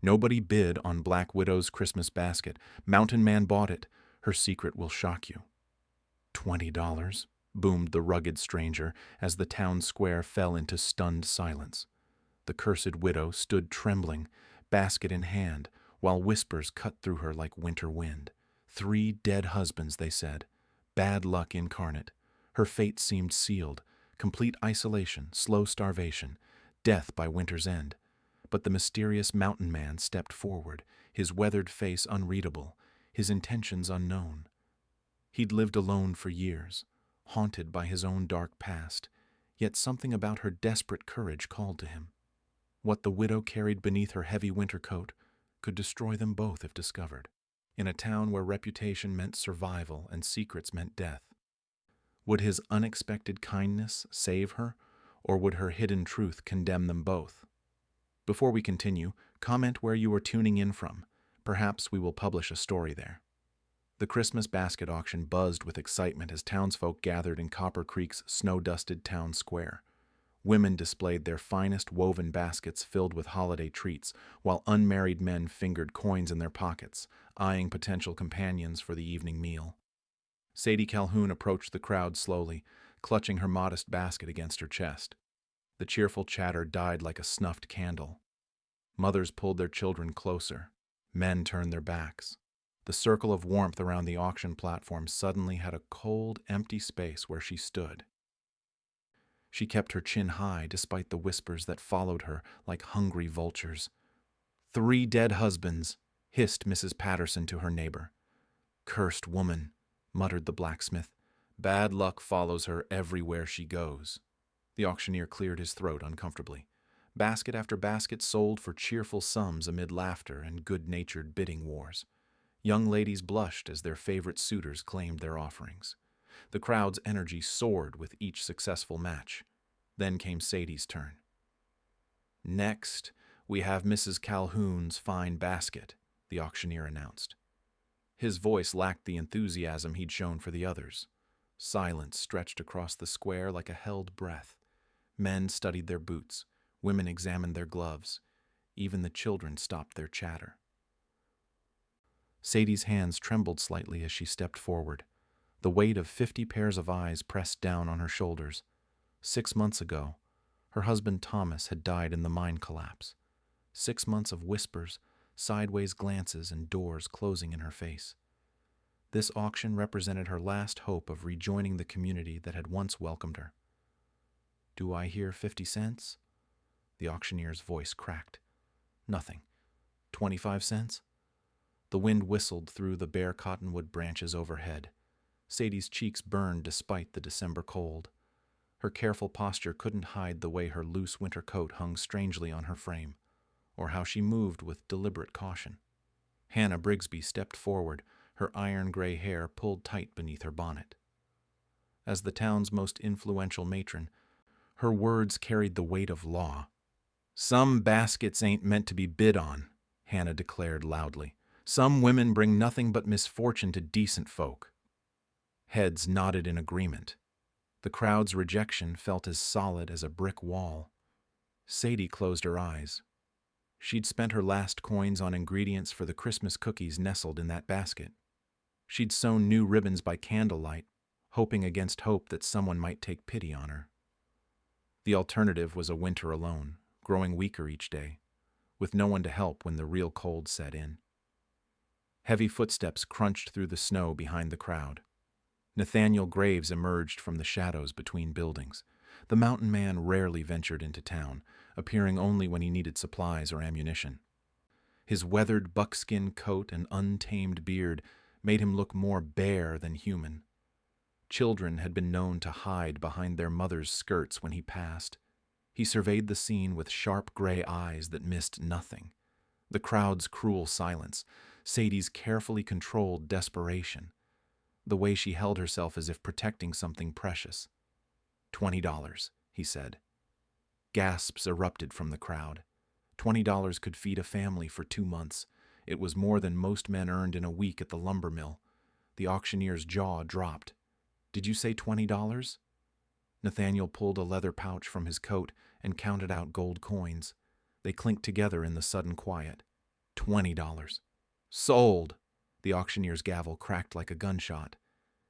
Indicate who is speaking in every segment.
Speaker 1: Nobody bid on Black Widow's Christmas basket. Mountain Man bought it. Her secret will shock you. $20, boomed the rugged stranger as the town square fell into stunned silence. The cursed widow stood trembling, basket in hand, while whispers cut through her like winter wind. 3 dead husbands, they said. Bad luck incarnate. Her fate seemed sealed. Complete isolation, slow starvation, death by winter's end. But the mysterious mountain man stepped forward, his weathered face unreadable, his intentions unknown. He'd lived alone for years, haunted by his own dark past, yet something about her desperate courage called to him. What the widow carried beneath her heavy winter coat could destroy them both if discovered, in a town where reputation meant survival and secrets meant death. Would his unexpected kindness save her, or would her hidden truth condemn them both? Before we continue, comment where you are tuning in from. Perhaps we will publish a story there. The Christmas basket auction buzzed with excitement as townsfolk gathered in Copper Creek's snow-dusted town square. Women displayed their finest woven baskets filled with holiday treats, while unmarried men fingered coins in their pockets, eyeing potential companions for the evening meal. Sadie Calhoun approached the crowd slowly, clutching her modest basket against her chest. The cheerful chatter died like a snuffed candle. Mothers pulled their children closer. Men turned their backs. The circle of warmth around the auction platform suddenly had a cold, empty space where she stood. She kept her chin high despite the whispers that followed her like hungry vultures. 3 dead husbands, hissed Mrs. Patterson to her neighbor. Cursed woman, muttered the blacksmith. Bad luck follows her everywhere she goes. The auctioneer cleared his throat uncomfortably. Basket after basket sold for cheerful sums amid laughter and good-natured bidding wars. Young ladies blushed as their favorite suitors claimed their offerings. The crowd's energy soared with each successful match. Then came Sadie's turn. Next, we have Mrs. Calhoun's fine basket, the auctioneer announced. His voice lacked the enthusiasm he'd shown for the others. Silence stretched across the square like a held breath. Men studied their boots. Women examined their gloves. Even the children stopped their chatter. Sadie's hands trembled slightly as she stepped forward. The weight of 50 pairs of eyes pressed down on her shoulders. 6 months ago, her husband Thomas had died in the mine collapse. 6 months of whispers, sideways glances, and doors closing in her face. This auction represented her last hope of rejoining the community that had once welcomed her. Do I hear 50 cents? The auctioneer's voice cracked. Nothing. 25 cents? The wind whistled through the bare cottonwood branches overhead. Sadie's cheeks burned despite the December cold. Her careful posture couldn't hide the way her loose winter coat hung strangely on her frame, or how she moved with deliberate caution. Hannah Brigsby stepped forward, her iron-gray hair pulled tight beneath her bonnet. As the town's most influential matron, her words carried the weight of law. Some baskets ain't meant to be bid on, Hannah declared loudly. Some women bring nothing but misfortune to decent folk. Heads nodded in agreement. The crowd's rejection felt as solid as a brick wall. Sadie closed her eyes. She'd spent her last coins on ingredients for the Christmas cookies nestled in that basket. She'd sewn new ribbons by candlelight, hoping against hope that someone might take pity on her. The alternative was a winter alone, growing weaker each day, with no one to help when the real cold set in. Heavy footsteps crunched through the snow behind the crowd. Nathaniel Graves emerged from the shadows between buildings. The mountain man rarely ventured into town, appearing only when he needed supplies or ammunition. His weathered buckskin coat and untamed beard made him look more bear than human. Children had been known to hide behind their mothers' skirts when he passed. He surveyed the scene with sharp gray eyes that missed nothing. The crowd's cruel silence, Sadie's carefully controlled desperation, the way she held herself as if protecting something precious. $20, he said. Gasps erupted from the crowd. $20 could feed a family for 2 months. It was more than most men earned in a week at the lumber mill. The auctioneer's jaw dropped. Did you say $20? Nathaniel pulled a leather pouch from his coat and counted out gold coins. They clinked together in the sudden quiet. $20. Sold! The auctioneer's gavel cracked like a gunshot.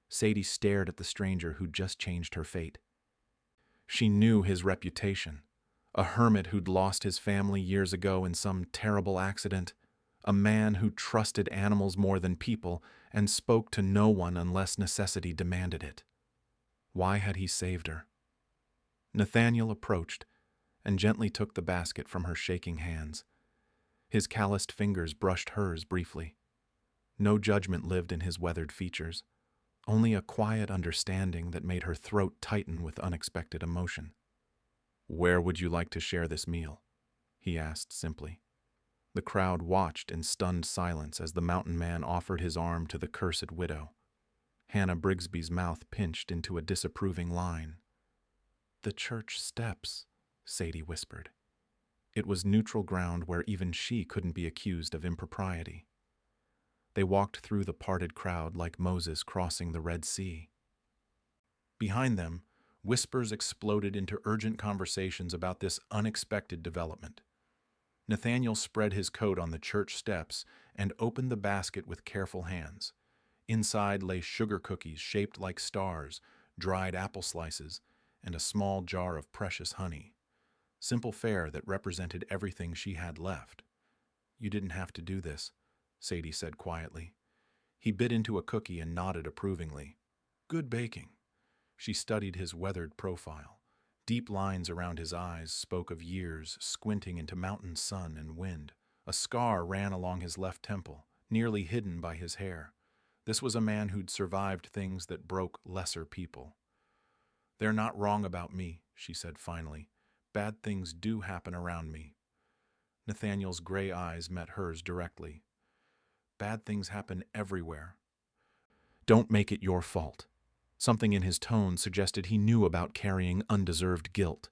Speaker 1: Sadie stared at the stranger who'd just changed her fate. She knew his reputation. A hermit who'd lost his family years ago in some terrible accident. A man who trusted animals more than people and spoke to no one unless necessity demanded it. Why had he saved her? Nathaniel approached and gently took the basket from her shaking hands. His calloused fingers brushed hers briefly. No judgment lived in his weathered features, only a quiet understanding that made her throat tighten with unexpected emotion. "Where would you like to share this meal?" he asked simply. The crowd watched in stunned silence as the mountain man offered his arm to the cursed widow. Hannah Brigsby's mouth pinched into a disapproving line. "The church steps," Sadie whispered. It was neutral ground where even she couldn't be accused of impropriety. They walked through the parted crowd like Moses crossing the Red Sea. Behind them, whispers exploded into urgent conversations about this unexpected development. Nathaniel spread his coat on the church steps and opened the basket with careful hands. Inside lay sugar cookies shaped like stars, dried apple slices, and a small jar of precious honey. Simple fare that represented everything she had left. "You didn't have to do this," Sadie said quietly. He bit into a cookie and nodded approvingly. "Good baking." She studied his weathered profile. Deep lines around his eyes spoke of years squinting into mountain sun and wind. A scar ran along his left temple, nearly hidden by his hair. This was a man who'd survived things that broke lesser people. "They're not wrong about me," she said finally. "Bad things do happen around me." Nathaniel's gray eyes met hers directly. "Bad things happen everywhere. Don't make it your fault." Something in his tone suggested he knew about carrying undeserved guilt.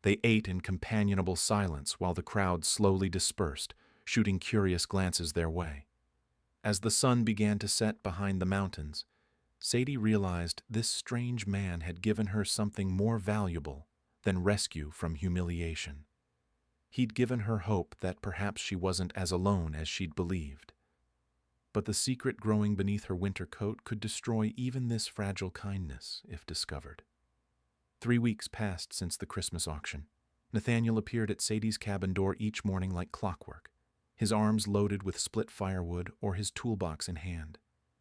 Speaker 1: They ate in companionable silence while the crowd slowly dispersed, shooting curious glances their way. As the sun began to set behind the mountains, Sadie realized this strange man had given her something more valuable than rescue from humiliation. He'd given her hope that perhaps she wasn't as alone as she'd believed. But the secret growing beneath her winter coat could destroy even this fragile kindness if discovered. 3 weeks passed since the Christmas auction. Nathaniel appeared at Sadie's cabin door each morning like clockwork, his arms loaded with split firewood or his toolbox in hand.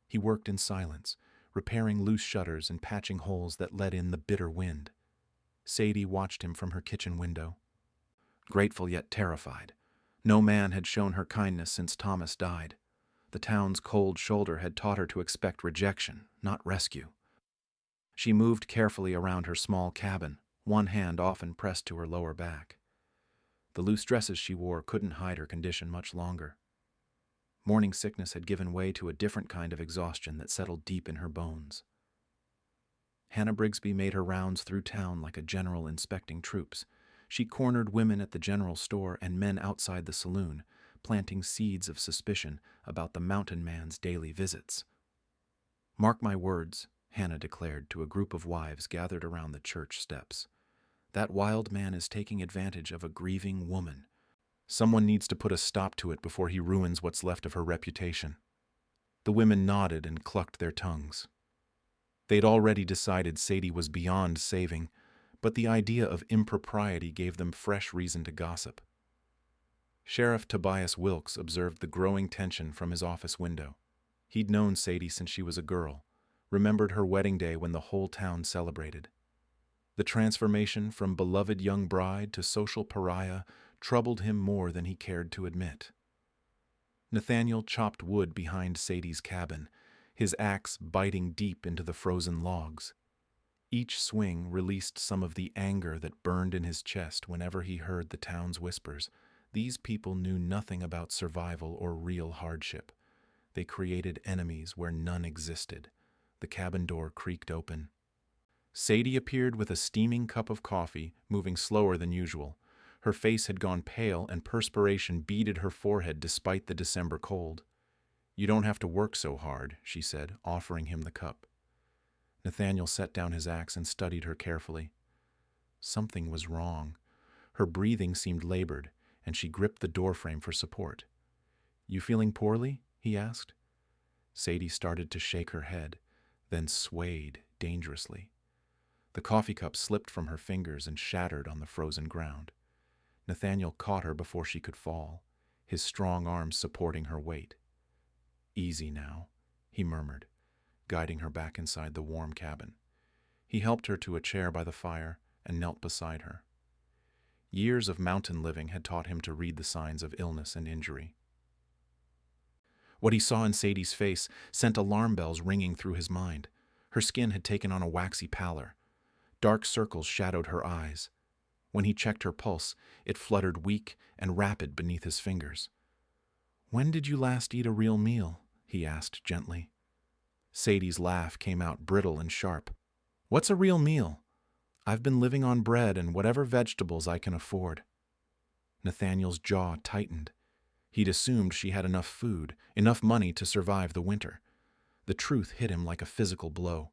Speaker 1: He worked in silence, repairing loose shutters and patching holes that let in the bitter wind. Sadie watched him from her kitchen window, grateful yet terrified. No man had shown her kindness since Thomas died. The town's cold shoulder had taught her to expect rejection, not rescue. She moved carefully around her small cabin, one hand often pressed to her lower back. The loose dresses she wore couldn't hide her condition much longer. Morning sickness had given way to a different kind of exhaustion that settled deep in her bones. Hannah Brigsby made her rounds through town like a general inspecting troops. She cornered women at the general store and men outside the saloon, planting seeds of suspicion about the mountain man's daily visits. "Mark my words," Hannah declared to a group of wives gathered around the church steps. "That wild man is taking advantage of a grieving woman. Someone needs to put a stop to it before he ruins what's left of her reputation." The women nodded and clucked their tongues. They'd already decided Sadie was beyond saving, but the idea of impropriety gave them fresh reason to gossip. Sheriff Tobias Wilkes observed the growing tension from his office window. He'd known Sadie since she was a girl, remembered her wedding day when the whole town celebrated. The transformation from beloved young bride to social pariah troubled him more than he cared to admit. Nathaniel chopped wood behind Sadie's cabin, his axe biting deep into the frozen logs. Each swing released some of the anger that burned in his chest whenever he heard the town's whispers. These people knew nothing about survival or real hardship. They created enemies where none existed. The cabin door creaked open. Sadie appeared with a steaming cup of coffee, moving slower than usual. Her face had gone pale and perspiration beaded her forehead despite the December cold. "You don't have to work so hard," she said, offering him the cup. Nathaniel set down his axe and studied her carefully. Something was wrong. Her breathing seemed labored, and she gripped the doorframe for support. "You feeling poorly?" he asked. Sadie started to shake her head, then swayed dangerously. The coffee cup slipped from her fingers and shattered on the frozen ground. Nathaniel caught her before she could fall, his strong arms supporting her weight. "Easy now," he murmured, guiding her back inside the warm cabin. He helped her to a chair by the fire and knelt beside her. Years of mountain living had taught him to read the signs of illness and injury. What he saw in Sadie's face sent alarm bells ringing through his mind. Her skin had taken on a waxy pallor. Dark circles shadowed her eyes. When he checked her pulse, it fluttered weak and rapid beneath his fingers. "When did you last eat a real meal?" he asked gently. Sadie's laugh came out brittle and sharp. "What's a real meal? I've been living on bread and whatever vegetables I can afford." Nathaniel's jaw tightened. He'd assumed she had enough food, enough money to survive the winter. The truth hit him like a physical blow.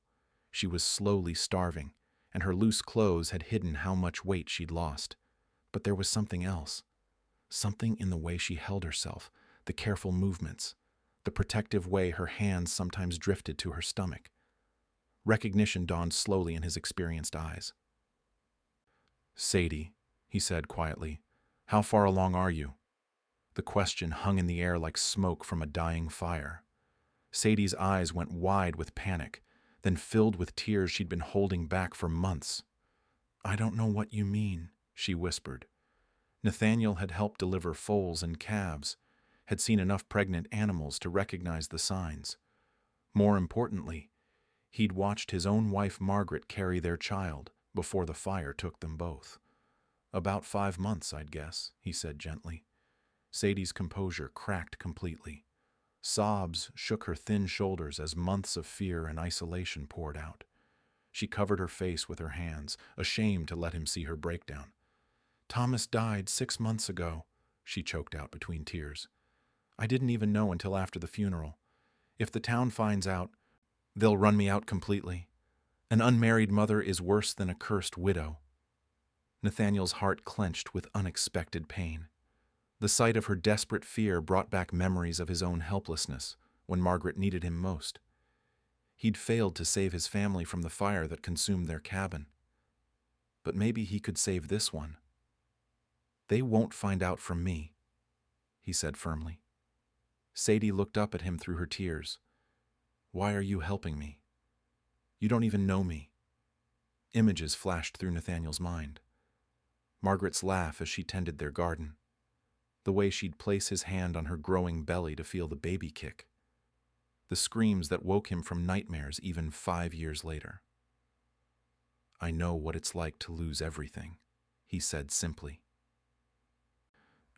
Speaker 1: She was slowly starving, and her loose clothes had hidden how much weight she'd lost. But there was something else. Something in the way she held herself, the careful movements, the protective way her hands sometimes drifted to her stomach. Recognition dawned slowly in his experienced eyes. "Sadie," he said quietly, "how far along are you?" The question hung in the air like smoke from a dying fire. Sadie's eyes went wide with panic, then filled with tears she'd been holding back for months. "I don't know what you mean," she whispered. Nathaniel had helped deliver foals and calves, had seen enough pregnant animals to recognize the signs. More importantly, he'd watched his own wife Margaret carry their child before the fire took them both. "About 5 months, I'd guess," he said gently. Sadie's composure cracked completely. Sobs shook her thin shoulders as months of fear and isolation poured out. She covered her face with her hands, ashamed to let him see her breakdown. "Thomas died 6 months ago," she choked out between tears. "I didn't even know until after the funeral. If the town finds out, they'll run me out completely. An unmarried mother is worse than a cursed widow." Nathaniel's heart clenched with unexpected pain. The sight of her desperate fear brought back memories of his own helplessness when Margaret needed him most. He'd failed to save his family from the fire that consumed their cabin. But maybe he could save this one. "They won't find out from me," he said firmly. Sadie looked up at him through her tears. "Why are you helping me? You don't even know me." Images flashed through Nathaniel's mind. Margaret's laugh as she tended their garden. The way she'd place his hand on her growing belly to feel the baby kick. The screams that woke him from nightmares even 5 years later. "I know what it's like to lose everything," he said simply.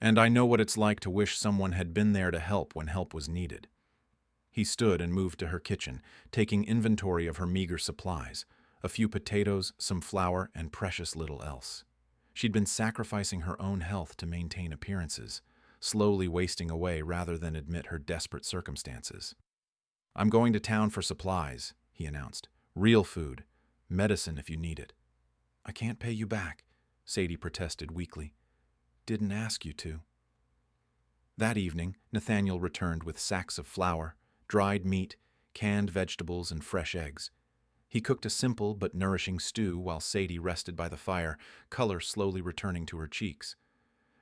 Speaker 1: "And I know what it's like to wish someone had been there to help when help was needed." He stood and moved to her kitchen, taking inventory of her meager supplies, a few potatoes, some flour, and precious little else. She'd been sacrificing her own health to maintain appearances, slowly wasting away rather than admit her desperate circumstances. "I'm going to town for supplies," he announced. "Real food. Medicine if you need it." "I can't pay you back," Sadie protested weakly. "Didn't ask you to." That evening, Nathaniel returned with sacks of flour, dried meat, canned vegetables, and fresh eggs. He cooked a simple but nourishing stew while Sadie rested by the fire, color slowly returning to her cheeks.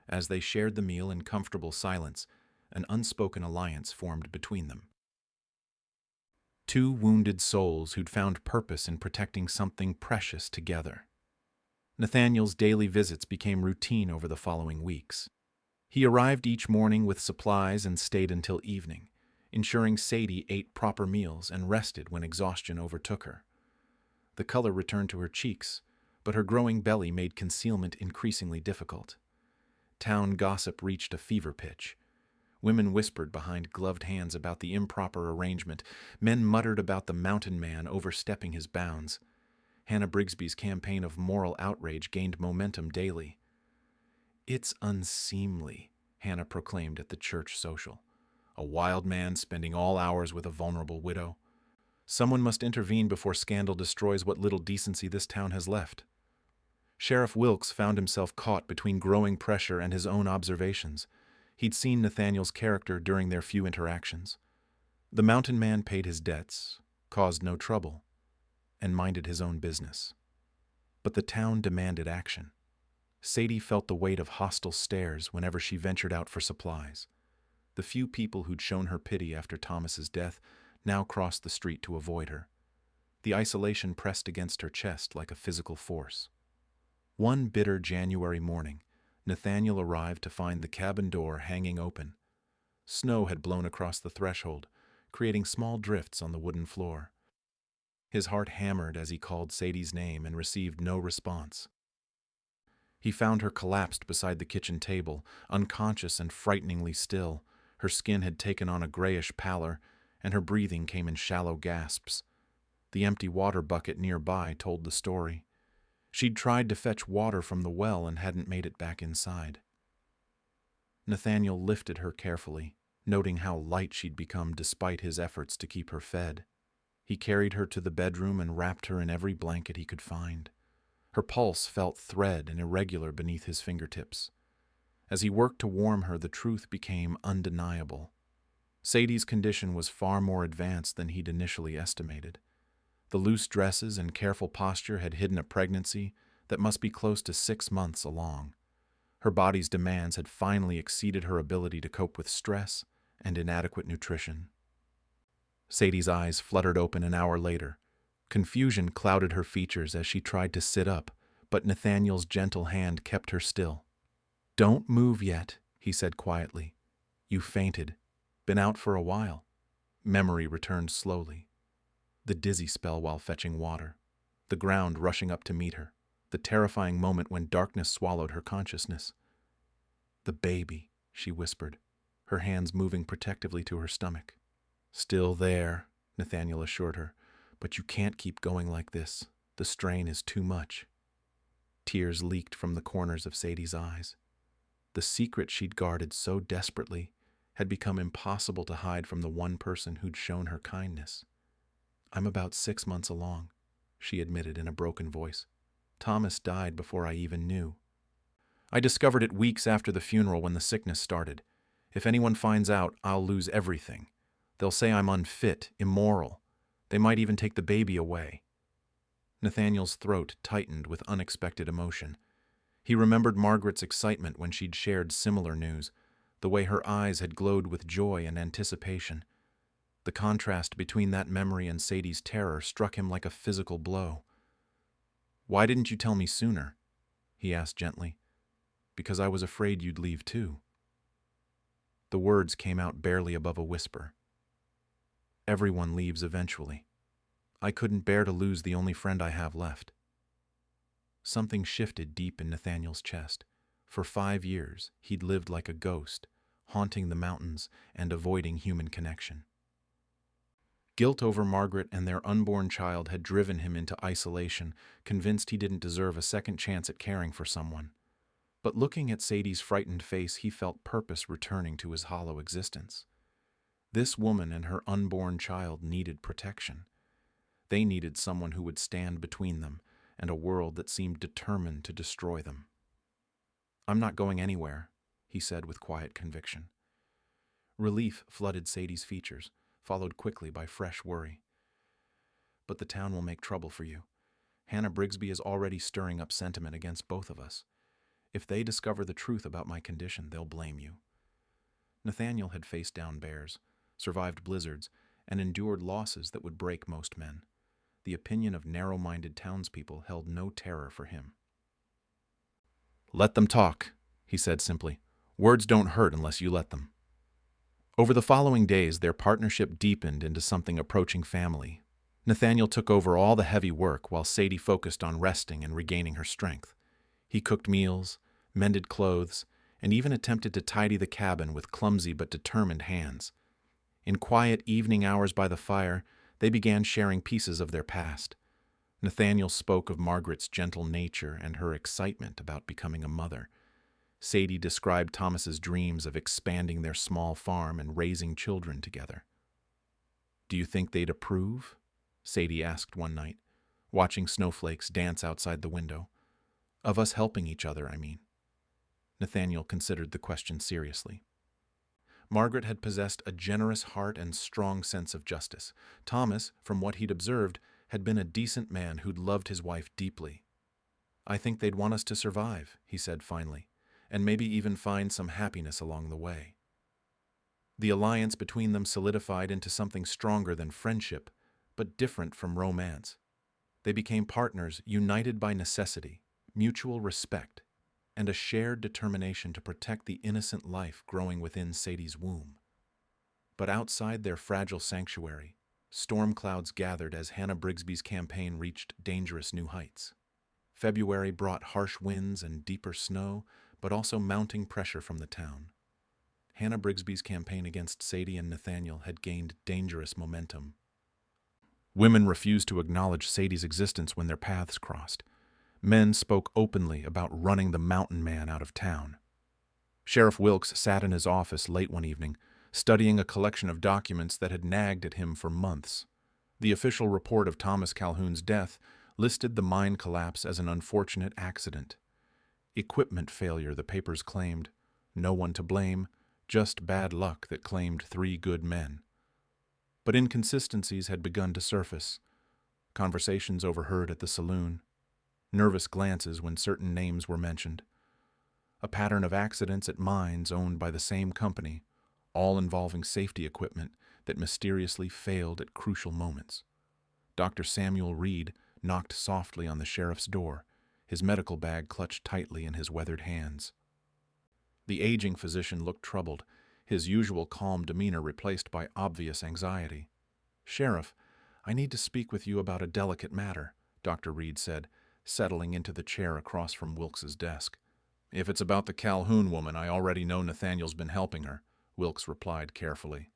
Speaker 1: As they shared the meal in comfortable silence, an unspoken alliance formed between them. Two wounded souls who'd found purpose in protecting something precious together. Nathaniel's daily visits became routine over the following weeks. He arrived each morning with supplies and stayed until evening, ensuring Sadie ate proper meals and rested when exhaustion overtook her. The color returned to her cheeks, but her growing belly made concealment increasingly difficult. Town gossip reached a fever pitch. Women whispered behind gloved hands about the improper arrangement. Men muttered about the mountain man overstepping his bounds. Hannah Brigsby's campaign of moral outrage gained momentum daily. "It's unseemly," Hannah proclaimed at the church social. "A wild man spending all hours with a vulnerable widow. Someone must intervene before scandal destroys what little decency this town has left." Sheriff Wilkes found himself caught between growing pressure and his own observations. He'd seen Nathaniel's character during their few interactions. The mountain man paid his debts, caused no trouble, and minded his own business. But the town demanded action. Sadie felt the weight of hostile stares whenever she ventured out for supplies. The few people who'd shown her pity after Thomas's death now crossed the street to avoid her. The isolation pressed against her chest like a physical force. One bitter January morning, Nathaniel arrived to find the cabin door hanging open. Snow had blown across the threshold, creating small drifts on the wooden floor. His heart hammered as he called Sadie's name and received no response. He found her collapsed beside the kitchen table, unconscious and frighteningly still. Her skin had taken on a grayish pallor, and her breathing came in shallow gasps. The empty water bucket nearby told the story. She'd tried to fetch water from the well and hadn't made it back inside. Nathaniel lifted her carefully, noting how light she'd become despite his efforts to keep her fed. He carried her to the bedroom and wrapped her in every blanket he could find. Her pulse felt thread and irregular beneath his fingertips. As he worked to warm her, the truth became undeniable. Sadie's condition was far more advanced than he'd initially estimated. The loose dresses and careful posture had hidden a pregnancy that must be close to 6 months along. Her body's demands had finally exceeded her ability to cope with stress and inadequate nutrition. Sadie's eyes fluttered open an hour later. Confusion clouded her features as she tried to sit up, but Nathaniel's gentle hand kept her still. "Don't move yet," he said quietly. "You fainted. Been out for a while." Memory returned slowly. The dizzy spell while fetching water, the ground rushing up to meet her, the terrifying moment when darkness swallowed her consciousness. "The baby," she whispered, her hands moving protectively to her stomach. "Still there," Nathaniel assured her, "but you can't keep going like this. The strain is too much." Tears leaked from the corners of Sadie's eyes. The secret she'd guarded so desperately had become impossible to hide from the one person who'd shown her kindness. "I'm about 6 months along," she admitted in a broken voice. "Thomas died before I even knew. I discovered it weeks after the funeral when the sickness started. If anyone finds out, I'll lose everything. They'll say I'm unfit, immoral. They might even take the baby away." Nathaniel's throat tightened with unexpected emotion. He remembered Margaret's excitement when she'd shared similar news, the way her eyes had glowed with joy and anticipation. The contrast between that memory and Sadie's terror struck him like a physical blow. "Why didn't you tell me sooner?" he asked gently. "Because I was afraid you'd leave too." The words came out barely above a whisper. "Everyone leaves eventually. I couldn't bear to lose the only friend I have left." Something shifted deep in Nathaniel's chest. For 5 years, he'd lived like a ghost, haunting the mountains and avoiding human connection. Guilt over Margaret and their unborn child had driven him into isolation, convinced he didn't deserve a second chance at caring for someone. But looking at Sadie's frightened face, he felt purpose returning to his hollow existence. This woman and her unborn child needed protection. They needed someone who would stand between them and a world that seemed determined to destroy them. "I'm not going anywhere," he said with quiet conviction. Relief flooded Sadie's features, followed quickly by fresh worry. "But the town will make trouble for you. Hannah Brigsby is already stirring up sentiment against both of us. If they discover the truth about my condition, they'll blame you." Nathaniel had faced down bears, survived blizzards, and endured losses that would break most men. The opinion of narrow-minded townspeople held no terror for him. "Let them talk," he said simply. "Words don't hurt unless you let them." Over the following days, their partnership deepened into something approaching family. Nathaniel took over all the heavy work while Sadie focused on resting and regaining her strength. He cooked meals, mended clothes, and even attempted to tidy the cabin with clumsy but determined hands. In quiet evening hours by the fire, they began sharing pieces of their past. Nathaniel spoke of Margaret's gentle nature and her excitement about becoming a mother. Sadie described Thomas's dreams of expanding their small farm and raising children together. "Do you think they'd approve?" Sadie asked one night, watching snowflakes dance outside the window. "Of us helping each other, I mean." Nathaniel considered the question seriously. Margaret had possessed a generous heart and strong sense of justice. Thomas, from what he'd observed, had been a decent man who'd loved his wife deeply. "I think they'd want us to survive," he said finally, "and maybe even find some happiness along the way." The alliance between them solidified into something stronger than friendship, but different from romance. They became partners united by necessity, mutual respect, and a shared determination to protect the innocent life growing within Sadie's womb. But outside their fragile sanctuary, storm clouds gathered as Hannah Brigsby's campaign reached dangerous new heights. February brought harsh winds and deeper snow, but also mounting pressure from the town. Hannah Brigsby's campaign against Sadie and Nathaniel had gained dangerous momentum. Women refused to acknowledge Sadie's existence when their paths crossed. Men spoke openly about running the mountain man out of town. Sheriff Wilkes sat in his office late one evening, studying a collection of documents that had nagged at him for months. The official report of Thomas Calhoun's death listed the mine collapse as an unfortunate accident. Equipment failure, the papers claimed. No one to blame, just bad luck that claimed 3 good men. But inconsistencies had begun to surface. Conversations overheard at the saloon. Nervous glances when certain names were mentioned. A pattern of accidents at mines owned by the same company, all involving safety equipment that mysteriously failed at crucial moments. Dr. Samuel Reed knocked softly on the sheriff's door, his medical bag clutched tightly in his weathered hands. The aging physician looked troubled, his usual calm demeanor replaced by obvious anxiety. "Sheriff, I need to speak with you about a delicate matter," Dr. Reed said, settling into the chair across from Wilkes's desk. "If it's about the Calhoun woman, I already know Nathaniel's been helping her," Wilkes replied carefully.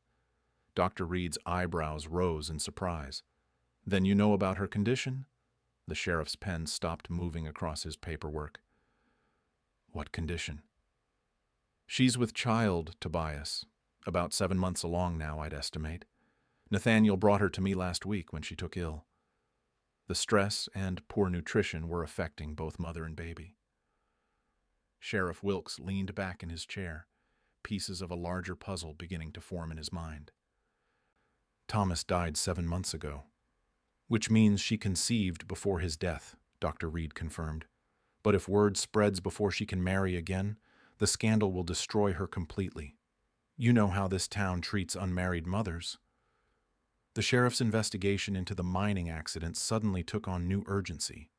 Speaker 1: Dr. Reed's eyebrows rose in surprise. "Then you know about her condition?" The sheriff's pen stopped moving across his paperwork. "What condition?" "She's with child, Tobias. About 7 months along now, I'd estimate. Nathaniel brought her to me last week when she took ill. The stress and poor nutrition were affecting both mother and baby." Sheriff Wilkes leaned back in his chair, pieces of a larger puzzle beginning to form in his mind. "Thomas died 7 months ago, which means she conceived before his death," Dr. Reed confirmed. "But if word spreads before she can marry again, the scandal will destroy her completely. You know how this town treats unmarried mothers." The sheriff's investigation into the mining accident suddenly took on new urgency.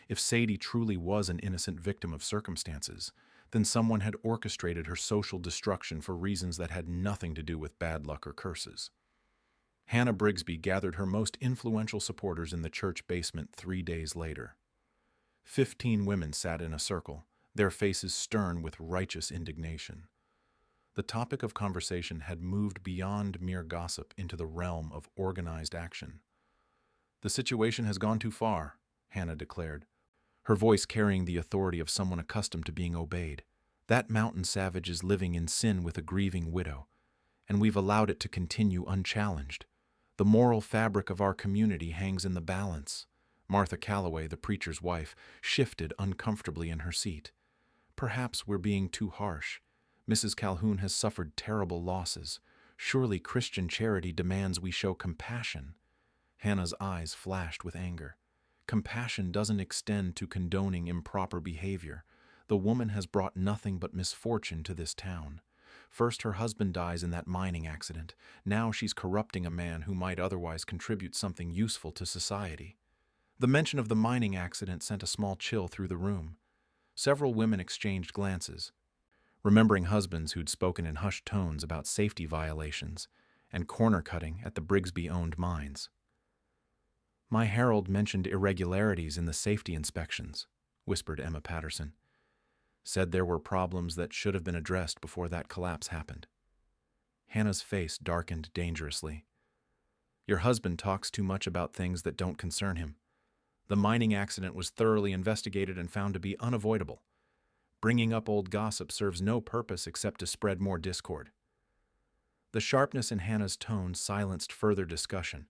Speaker 1: If Sadie truly was an innocent victim of circumstances, then someone had orchestrated her social destruction for reasons that had nothing to do with bad luck or curses. Hannah Brigsby gathered her most influential supporters in the church basement 3 days later. 15 women sat in a circle, their faces stern with righteous indignation. The topic of conversation had moved beyond mere gossip into the realm of organized action. "The situation has gone too far," Hannah declared, her voice carrying the authority of someone accustomed to being obeyed. "That mountain savage is living in sin with a grieving widow, and we've allowed it to continue unchallenged. The moral fabric of our community hangs in the balance." Martha Calloway, the preacher's wife, shifted uncomfortably in her seat. "Perhaps we're being too harsh. Mrs. Calhoun has suffered terrible losses. Surely Christian charity demands we show compassion." Hannah's eyes flashed with anger. "Compassion doesn't extend to condoning improper behavior. The woman has brought nothing but misfortune to this town. First her husband dies in that mining accident. Now she's corrupting a man who might otherwise contribute something useful to society." The mention of the mining accident sent a small chill through the room. Several women exchanged glances, remembering husbands who'd spoken in hushed tones about safety violations and corner-cutting at the Brigsby-owned mines. "My herald mentioned irregularities in the safety inspections," whispered Emma Patterson. "Said there were problems that should have been addressed before that collapse happened." Hannah's face darkened dangerously. "Your husband talks too much about things that don't concern him. The mining accident was thoroughly investigated and found to be unavoidable. Bringing up old gossip serves no purpose except to spread more discord." The sharpness in Hannah's tone silenced further discussion,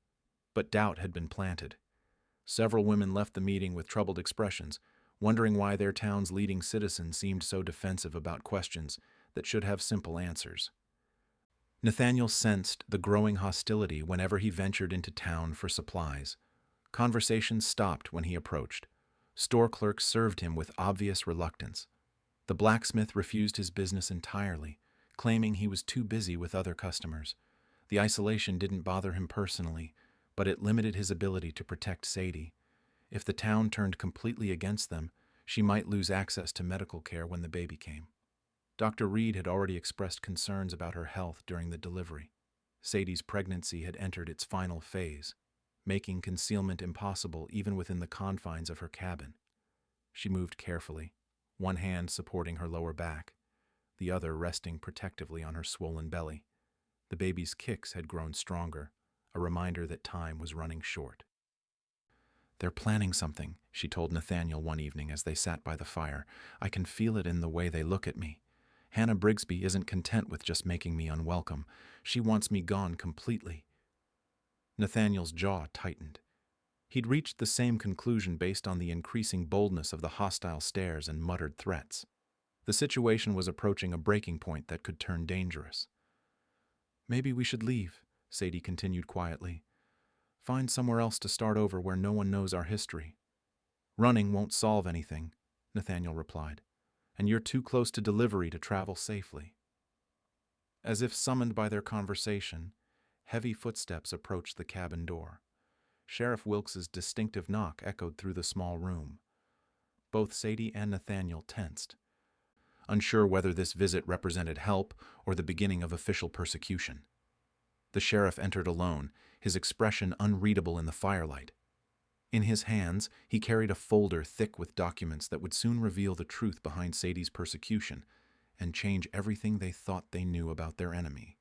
Speaker 1: but doubt had been planted. Several women left the meeting with troubled expressions, wondering why their town's leading citizen seemed so defensive about questions that should have simple answers. Nathaniel sensed the growing hostility whenever he ventured into town for supplies. Conversations stopped when he approached. Store clerks served him with obvious reluctance. The blacksmith refused his business entirely, claiming he was too busy with other customers. The isolation didn't bother him personally, but it limited his ability to protect Sadie. If the town turned completely against them, she might lose access to medical care when the baby came. Dr. Reed had already expressed concerns about her health during the delivery. Sadie's pregnancy had entered its final phase, making concealment impossible even within the confines of her cabin. She moved carefully, one hand supporting her lower back, the other resting protectively on her swollen belly. The baby's kicks had grown stronger, a reminder that time was running short. "They're planning something," she told Nathaniel one evening as they sat by the fire. "I can feel it in the way they look at me. Hannah Brigsby isn't content with just making me unwelcome. She wants me gone completely." Nathaniel's jaw tightened. He'd reached the same conclusion based on the increasing boldness of the hostile stares and muttered threats. The situation was approaching a breaking point that could turn dangerous. "Maybe we should leave," Sadie continued quietly. "Find somewhere else to start over where no one knows our history." "Running won't solve anything," Nathaniel replied, "and you're too close to delivery to travel safely." As if summoned by their conversation, heavy footsteps approached the cabin door. Sheriff Wilkes's distinctive knock echoed through the small room. Both Sadie and Nathaniel tensed, unsure whether this visit represented help or the beginning of official persecution. The sheriff entered alone, his expression unreadable in the firelight. In his hands, he carried a folder thick with documents that would soon reveal the truth behind Sadie's persecution and change everything they thought they knew about their enemy.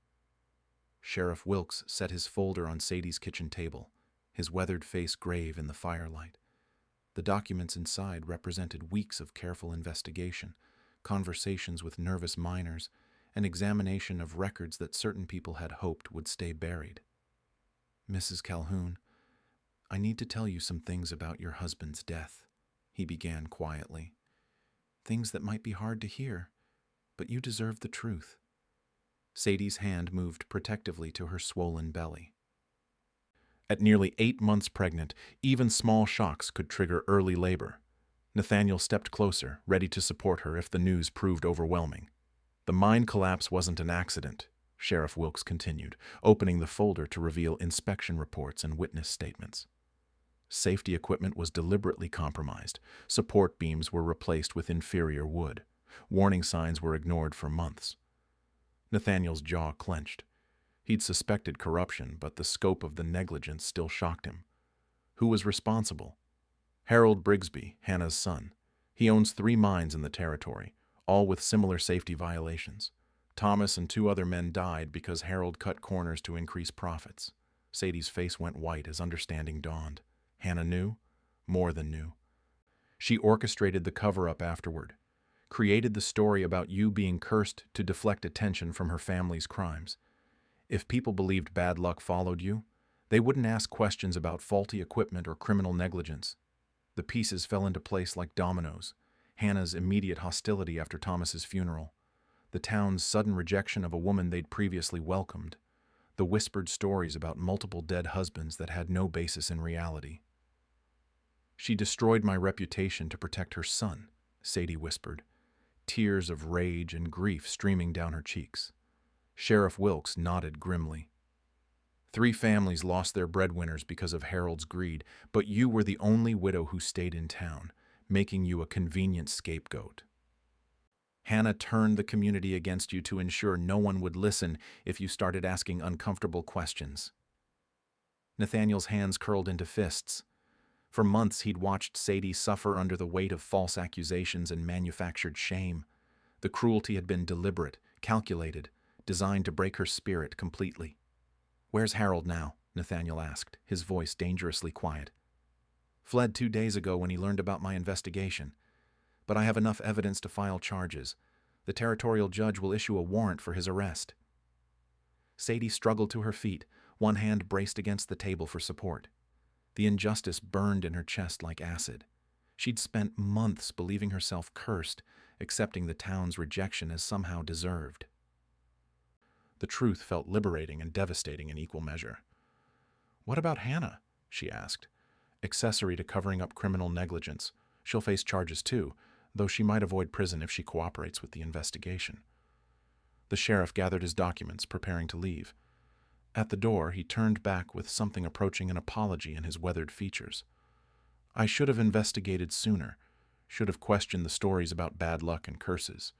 Speaker 1: Sheriff Wilkes set his folder on Sadie's kitchen table, his weathered face grave in the firelight. The documents inside represented weeks of careful investigation, conversations with nervous minors, an examination of records that certain people had hoped would stay buried. "Mrs. Calhoun, I need to tell you some things about your husband's death," he began quietly. "Things that might be hard to hear, but you deserve the truth." Sadie's hand moved protectively to her swollen belly. At nearly 8 months pregnant, even small shocks could trigger early labor. Nathaniel stepped closer, ready to support her if the news proved overwhelming. "The mine collapse wasn't an accident," Sheriff Wilkes continued, opening the folder to reveal inspection reports and witness statements. Safety equipment was deliberately compromised. Support beams were replaced with inferior wood. Warning signs were ignored for months. Nathaniel's jaw clenched. He'd suspected corruption, but the scope of the negligence still shocked him. Who was responsible? Harold Brigsby, Hannah's son. He owns 3 mines in the territory, all with similar safety violations. Thomas and 2 other men died because Harold cut corners to increase profits. Sadie's face went white as understanding dawned. Hannah knew? More than knew. She orchestrated the cover-up afterward, created the story about you being cursed to deflect attention from her family's crimes. If people believed bad luck followed you, they wouldn't ask questions about faulty equipment or criminal negligence. The pieces fell into place like dominoes. Hannah's immediate hostility after Thomas's funeral, the town's sudden rejection of a woman they'd previously welcomed, the whispered stories about multiple dead husbands that had no basis in reality. "She destroyed my reputation to protect her son," Sadie whispered, tears of rage and grief streaming down her cheeks. Sheriff Wilkes nodded grimly. 3 families lost their breadwinners because of Harold's greed, but you were the only widow who stayed in town, making you a convenient scapegoat. Hannah turned the community against you to ensure no one would listen if you started asking uncomfortable questions. Nathaniel's hands curled into fists. For months he'd watched Sadie suffer under the weight of false accusations and manufactured shame. The cruelty had been deliberate, calculated, designed to break her spirit completely. "Where's Harold now?" Nathaniel asked, his voice dangerously quiet. "Fled 2 days ago when he learned about my investigation. But I have enough evidence to file charges. The territorial judge will issue a warrant for his arrest." Sadie struggled to her feet, one hand braced against the table for support. The injustice burned in her chest like acid. She'd spent months believing herself cursed, accepting the town's rejection as somehow deserved. The truth felt liberating and devastating in equal measure. "What about Hannah?" she asked. "Accessory to covering up criminal negligence. She'll face charges too, though she might avoid prison if she cooperates with the investigation." The sheriff gathered his documents, preparing to leave. At the door, he turned back with something approaching an apology in his weathered features. "I should have investigated sooner, should have questioned the stories about bad luck and curses.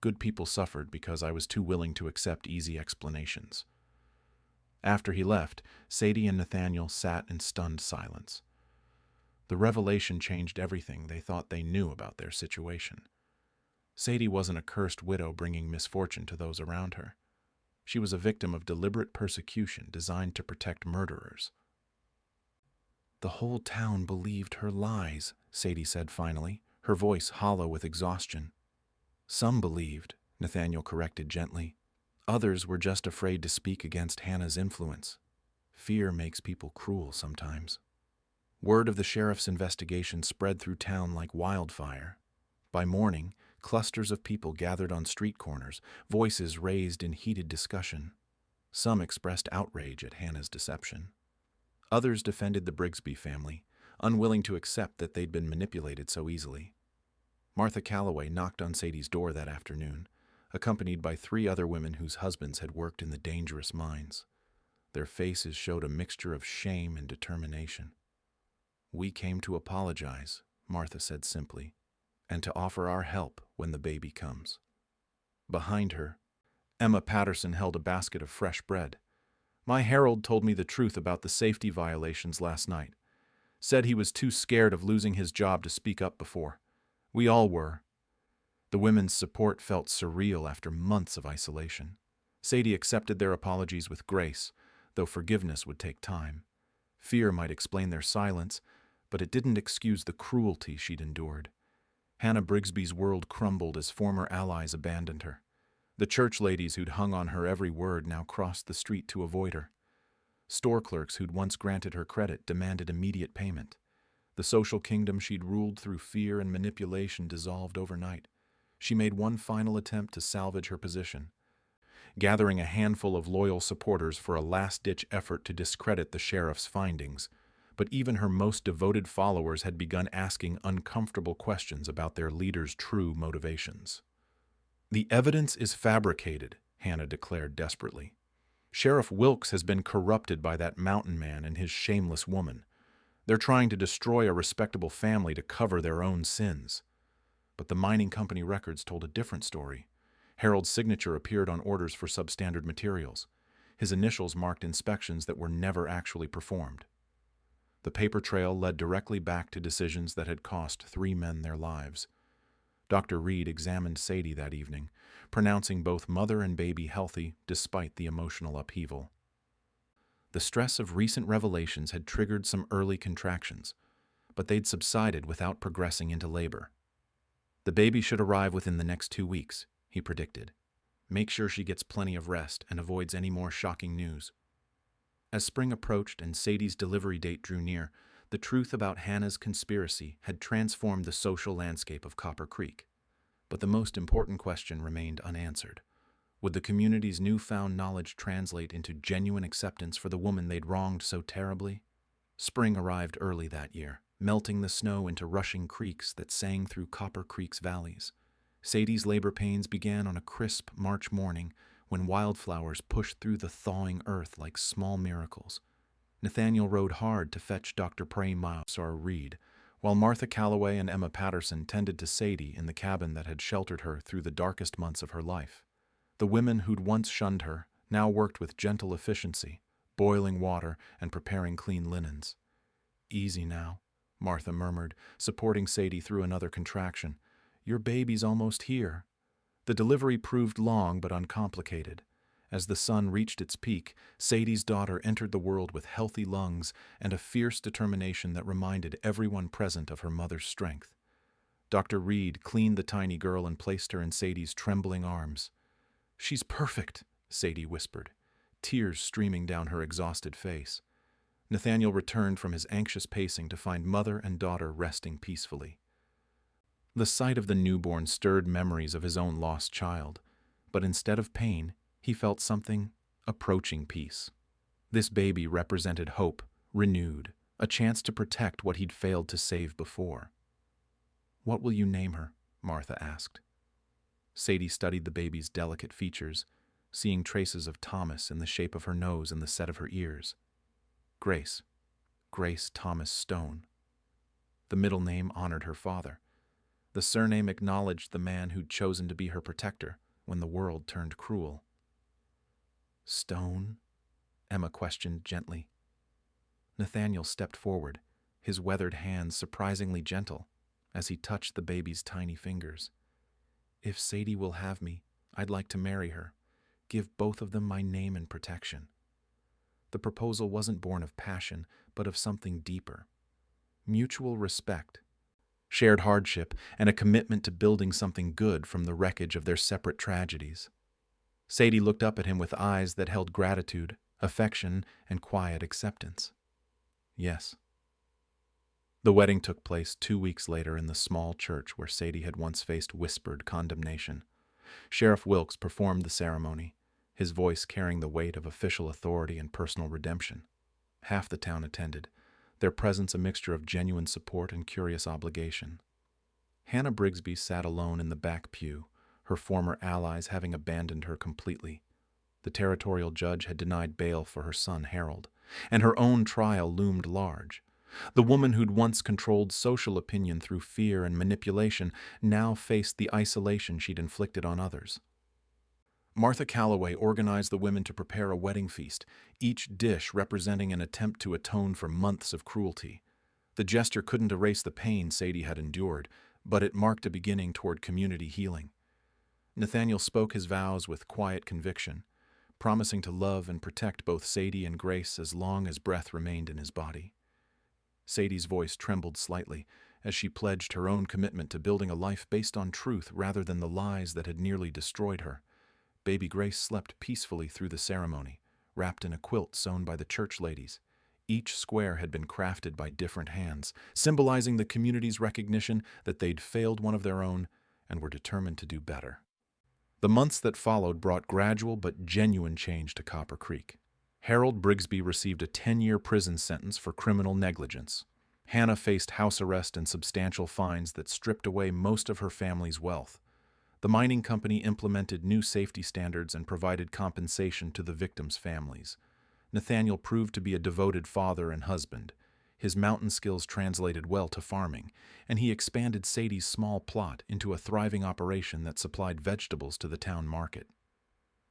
Speaker 1: Good people suffered because I was too willing to accept easy explanations." After he left, Sadie and Nathaniel sat in stunned silence. The revelation changed everything they thought they knew about their situation. Sadie wasn't a cursed widow bringing misfortune to those around her. She was a victim of deliberate persecution designed to protect murderers. "The whole town believed her lies," Sadie said finally, her voice hollow with exhaustion. "Some believed," Nathaniel corrected gently. "Others were just afraid to speak against Hannah's influence. Fear makes people cruel sometimes." Word of the sheriff's investigation spread through town like wildfire. By morning, clusters of people gathered on street corners, voices raised in heated discussion. Some expressed outrage at Hannah's deception. Others defended the Brigsby family, unwilling to accept that they'd been manipulated so easily. Martha Calloway knocked on Sadie's door that afternoon, accompanied by 3 other women whose husbands had worked in the dangerous mines. Their faces showed a mixture of shame and determination. "We came to apologize," Martha said simply, "and to offer our help when the baby comes." Behind her, Emma Patterson held a basket of fresh bread. "My Harold told me the truth about the safety violations last night. Said he was too scared of losing his job to speak up before. We all were." The women's support felt surreal after months of isolation. Sadie accepted their apologies with grace, though forgiveness would take time. Fear might explain their silence, but it didn't excuse the cruelty she'd endured. Hannah Brigsby's world crumbled as former allies abandoned her. The church ladies who'd hung on her every word now crossed the street to avoid her. Store clerks who'd once granted her credit demanded immediate payment. The social kingdom she'd ruled through fear and manipulation dissolved overnight. She made one final attempt to salvage her position, gathering a handful of loyal supporters for a last-ditch effort to discredit the sheriff's findings. But even her most devoted followers had begun asking uncomfortable questions about their leader's true motivations. "The evidence is fabricated," Hannah declared desperately. "Sheriff Wilkes has been corrupted by that mountain man and his shameless woman. They're trying to destroy a respectable family to cover their own sins." But the mining company records told a different story. Harold's signature appeared on orders for substandard materials. His initials marked inspections that were never actually performed. The paper trail led directly back to decisions that had cost 3 men their lives. Dr. Reed examined Sadie that evening, pronouncing both mother and baby healthy despite the emotional upheaval. The stress of recent revelations had triggered some early contractions, but they'd subsided without progressing into labor. "The baby should arrive within the next 2 weeks," he predicted. "Make sure she gets plenty of rest and avoids any more shocking news." As spring approached and Sadie's delivery date drew near, the truth about Hannah's conspiracy had transformed the social landscape of Copper Creek. But the most important question remained unanswered. Would the community's newfound knowledge translate into genuine acceptance for the woman they'd wronged so terribly? Spring arrived early that year, melting the snow into rushing creeks that sang through Copper Creek's valleys. Sadie's labor pains began on a crisp March morning when wildflowers pushed through the thawing earth like small miracles. Nathaniel rode hard to fetch Dr. Praymar Reed, while Martha Calloway and Emma Patterson tended to Sadie in the cabin that had sheltered her through the darkest months of her life. The women who'd once shunned her now worked with gentle efficiency, boiling water and preparing clean linens. "Easy now," Martha murmured, supporting Sadie through another contraction. "Your baby's almost here." The delivery proved long but uncomplicated. As the sun reached its peak, Sadie's daughter entered the world with healthy lungs and a fierce determination that reminded everyone present of her mother's strength. Dr. Reed cleaned the tiny girl and placed her in Sadie's trembling arms. "She's perfect," Sadie whispered, tears streaming down her exhausted face. Nathaniel returned from his anxious pacing to find mother and daughter resting peacefully. The sight of the newborn stirred memories of his own lost child, but instead of pain, He felt something approaching peace. This baby represented hope, renewed, a chance to protect what he'd failed to save before. "What will you name her?" Martha asked. Sadie studied the baby's delicate features, seeing traces of Thomas in the shape of her nose and the set of her ears. Grace. Grace Thomas Stone. The middle name honored her father. The surname acknowledged the man who'd chosen to be her protector when the world turned cruel. "Stone?" Emma questioned gently. Nathaniel stepped forward, his weathered hands surprisingly gentle as he touched the baby's tiny fingers. "If Sadie will have me, I'd like to marry her. Give both of them my name and protection." The proposal wasn't born of passion, but of something deeper. Mutual respect, shared hardship, and a commitment to building something good from the wreckage of their separate tragedies. Sadie looked up at him with eyes that held gratitude, affection, and quiet acceptance. "Yes." The wedding took place 2 weeks later in the small church where Sadie had once faced whispered condemnation. Sheriff Wilkes performed the ceremony, his voice carrying the weight of official authority and personal redemption. Half the town attended, their presence a mixture of genuine support and curious obligation. Hannah Brigsby sat alone in the back pew, her former allies having abandoned her completely. The territorial judge had denied bail for her son Harold, and her own trial loomed large. The woman who'd once controlled social opinion through fear and manipulation now faced the isolation she'd inflicted on others. Martha Calloway organized the women to prepare a wedding feast, each dish representing an attempt to atone for months of cruelty. The gesture couldn't erase the pain Sadie had endured, but it marked a beginning toward community healing. Nathaniel spoke his vows with quiet conviction, promising to love and protect both Sadie and Grace as long as breath remained in his body. Sadie's voice trembled slightly as she pledged her own commitment to building a life based on truth rather than the lies that had nearly destroyed her. Baby Grace slept peacefully through the ceremony, wrapped in a quilt sewn by the church ladies. Each square had been crafted by different hands, symbolizing the community's recognition that they'd failed one of their own and were determined to do better. The months that followed brought gradual but genuine change to Copper Creek. Harold Brigsby received a 10-year prison sentence for criminal negligence. Hannah faced house arrest and substantial fines that stripped away most of her family's wealth. The mining company implemented new safety standards and provided compensation to the victims' families. Nathaniel proved to be a devoted father and husband. His mountain skills translated well to farming, and he expanded Sadie's small plot into a thriving operation that supplied vegetables to the town market.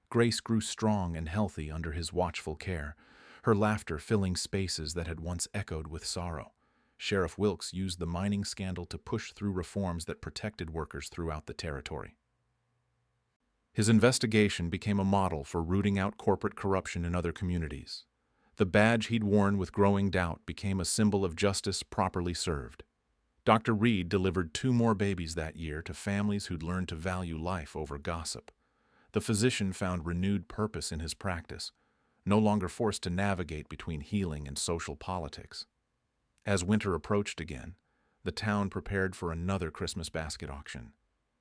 Speaker 1: Grace grew strong and healthy under his watchful care, her laughter filling spaces that had once echoed with sorrow. Sheriff Wilkes used the mining scandal to push through reforms that protected workers throughout the territory. His investigation became a model for rooting out corporate corruption in other communities. The badge he'd worn with growing doubt became a symbol of justice properly served. Dr. Reed delivered 2 more babies that year to families who'd learned to value life over gossip. The physician found renewed purpose in his practice, no longer forced to navigate between healing and social politics. As winter approached again, the town prepared for another Christmas basket auction.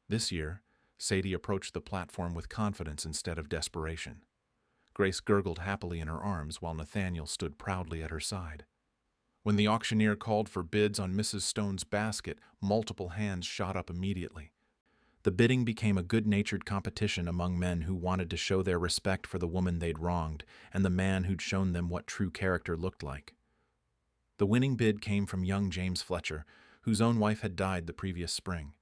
Speaker 1: This year, Sadie approached the platform with confidence instead of desperation. Grace gurgled happily in her arms while Nathaniel stood proudly at her side. When the auctioneer called for bids on Mrs. Stone's basket, multiple hands shot up immediately. The bidding became a good-natured competition among men who wanted to show their respect for the woman they'd wronged and the man who'd shown them what true character looked like. The winning bid came from young James Fletcher, whose own wife had died the previous spring.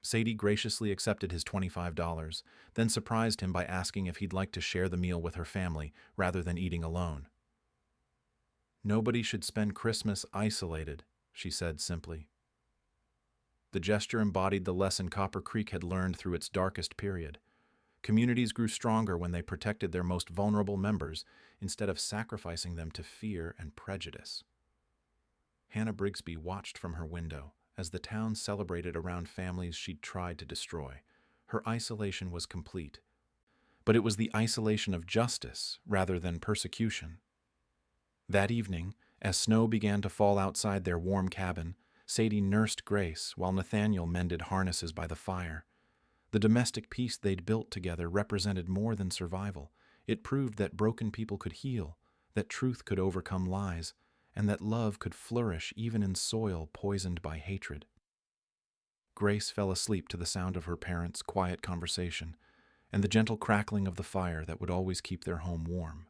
Speaker 1: Sadie graciously accepted his $25, then surprised him by asking if he'd like to share the meal with her family rather than eating alone. "Nobody should spend Christmas isolated," she said simply. The gesture embodied the lesson Copper Creek had learned through its darkest period. Communities grew stronger when they protected their most vulnerable members instead of sacrificing them to fear and prejudice. Hannah Brigsby watched from her window as the town celebrated around families she'd tried to destroy. Her isolation was complete, but it was the isolation of justice rather than persecution. That evening, as snow began to fall outside their warm cabin, Sadie nursed Grace while Nathaniel mended harnesses by the fire. The domestic peace they'd built together represented more than survival. It proved that broken people could heal, that truth could overcome lies, and that love could flourish even in soil poisoned by hatred. Grace fell asleep to the sound of her parents' quiet conversation and the gentle crackling of the fire that would always keep their home warm.